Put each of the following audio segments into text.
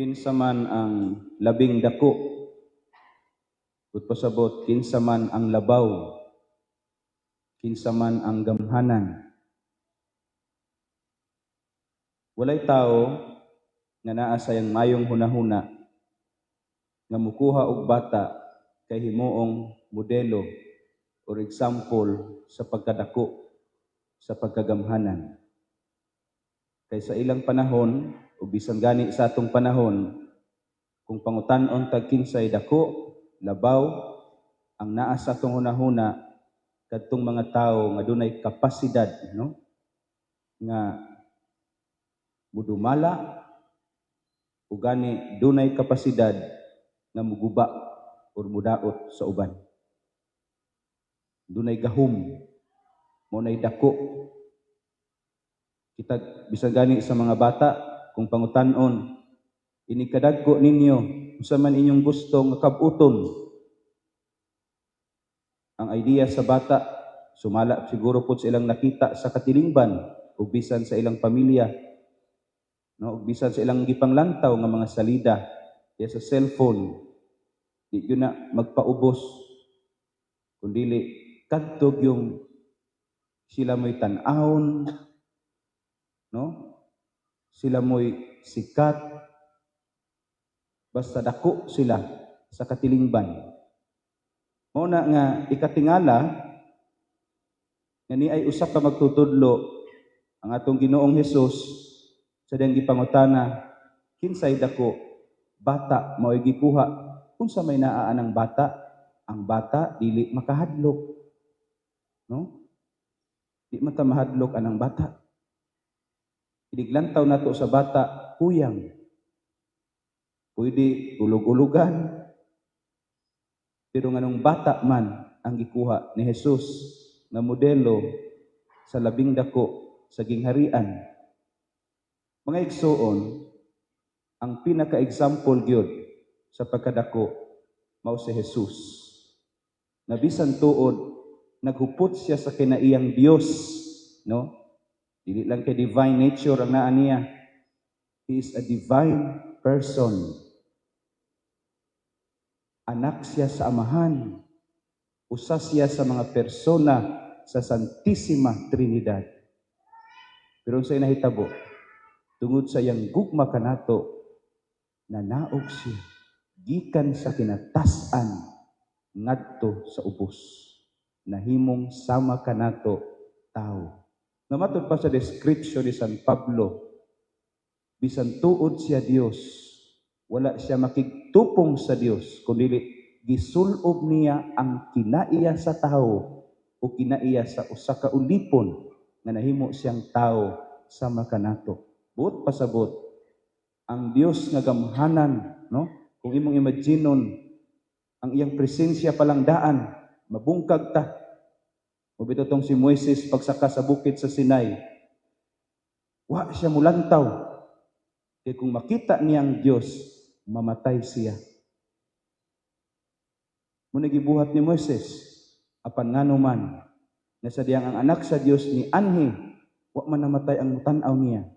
Kinsa man ang labing dako, ug pasabot kinsa man ang labaw, kinsa man ang gamhanan. Walay tao nga naa sayang mayong hunahuna nga mukuha og bata kay himuong modelo or example sa pagkadako, sa pagkagamhanan. Kay sa ilang panahon o bisan gani sa atong panahon, kung pangutan-on tag kinsay dako, labaw ang naa sa atong hunahuna kadtong mga tawo nga dunay kapasidad, no? Nga mudumala o gani dunay kapasidad nga muguba or mudaot sa uban. Dunay gahom, mo nay dako. Kita bisan gani sa mga bata, kung pangutan-on, inikadagko ninyo unsa man inyong gusto nga kabuton. Ang idea sa bata, sumala siguro po sa ilang nakita sa katilingban o bisan sa ilang pamilya, no, o bisan sa ilang gipanglantaw nga mga salida kaya sa cellphone, di yun na magpaubos, kundili kadtog yung sila mo'y tan-ahon, no? Sila mo'y sikat, basta dako sila sa katilingban. Muna nga ikatingala nga ni ay usa ka magtutudlo ang atong Ginoong Hesus sa diyang gipangutana, kinsay dako? Bata mao'y gikuha. Unsa may naa ang bata? Ang bata dili makahadlok, no? Di mata mahadlok anang bata. Idiglantaw nato sa bata, kuyang. Pwede ulog-ulugan. Pero nganong bata man ang gikuha ni Jesus na modelo sa labing dako sa gingharian. Mga igsoon, ang pinaka-example gyud sa pagkadako mao si Jesus. Na bisan tuod naghupot siya sa kinaiyang Dios, no? Dili lang kay divine nature ang naa niya. He is a divine person. Anak siya sa Amahan. Usa siya sa mga persona sa Santissima Trinidad. Pero sa nahitabo, tungod sa iyang gugma kanato, nanaog siya gikan sa kinatasan ngadto sa ubos. Nahimong sama kanato tao. Namatod pa sa description ni San Pablo, bisan tuod siya Dios, wala siya makigtupong sa Dios, kundi gisulob niya ang kinaiya sa tao o kinaiya sa usa ka ulipon nga nahimo siyang tao sama kanato. Buot pasabot ang Dios nga gamhanan, no? Kung imong imaginon ang iyang presensya palang daan, mabungkag ta. Mabito tong si Moises pagsaka sa bukid sa Sinai. Wa siya mulantaw. Kaya kung makita niya ang Diyos, mamatay siya. Muna gibuhat ni Moises, apan ngano man, na sa diyang ang anak sa Diyos ni anhi, wa man namatay ang mutanaw niya.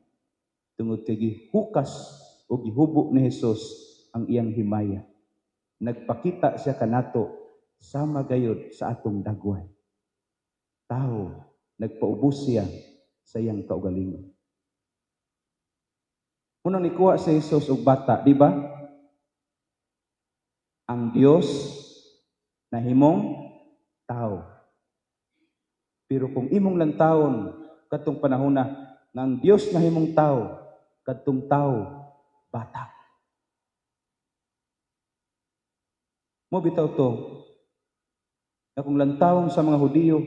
Tungod kay gihukas o gihubo ni Jesus ang iyang himaya. Nagpakita siya kanato sama gayud sa atong dagway. Tao, nagpaubos siya sa iyang kaugalingon. Unang nikuha si Jesus og bata, di ba? Ang Dios nahimong tao. Pero kung imong lang taon kadtong panahon na ang Dios nahimong tao, kadtong tao bata. Mo bitaw to, na kung lantawon sa mga Hudiyo,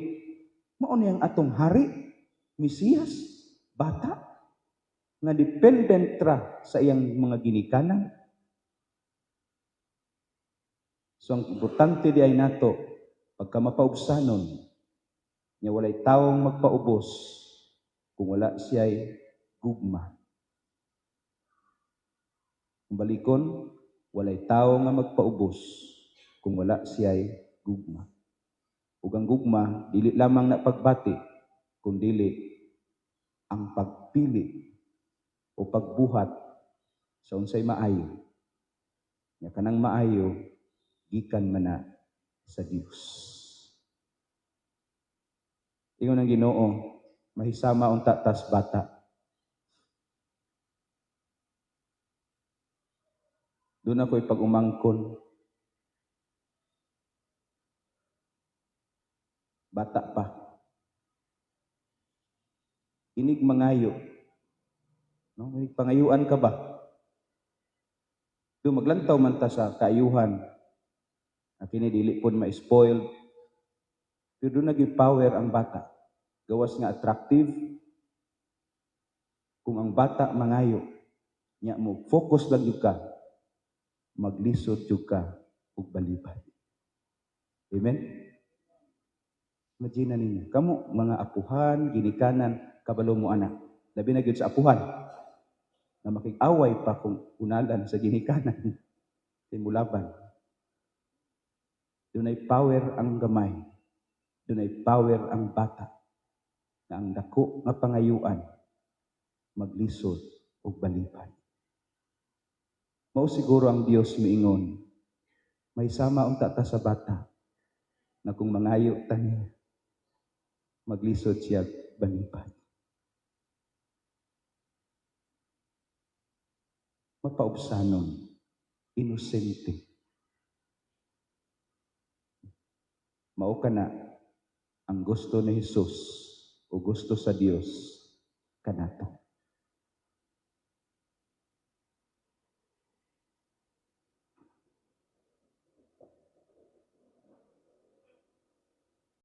mao niyang atong hari, Mesiyas, bata, nga dependent ra sa iyang mga ginikanan. So ang importante di ay nato, pagka mapaubsanon, niya walay tawong magpaubos kung wala siya'y gugma. Kung balikon, walay tao nga magpaubos kung wala siya'y gugma. Ug ang gugma, dili lamang na pagbati, kundi ang pagpili o pagbuhat sa unsay maayo. Nya kanang maayo gikan man na sa Dios. Ingon ang Ginoo, mahisama unta tas bata. Doon ako'y pag-umangkon. Bata pa. Inig mangayo. No? May pangayuan ka ba? Doon maglantaw man ta sa kaayuhan. Kini dili pud ma-spoil. Pero doon nag-power ang bata. Gawas nga attractive. Kung ang bata mangayo, nya mo focus lang yung ka, maglisod yung ka, ug balibad. Amen? Imagine ninyo, kamo mga apuhan, ginikanan, kabalo mo anak. Labi na gyud sa apuhan, na makig-away pa kung unalan sa ginikanan, timulaban. Dunay power ang gamay. Dunay power ang bata. Na ang dako nga pangayuan, maglisod o balibad. Mao siguro ang Dios miingon, may sama unta ta sa bata, na kung mangayo ta niya, maglisod siya balibad. Mapaubsanon, inosente. Mao kana ang gusto ni Jesus o gusto sa Dios kanato.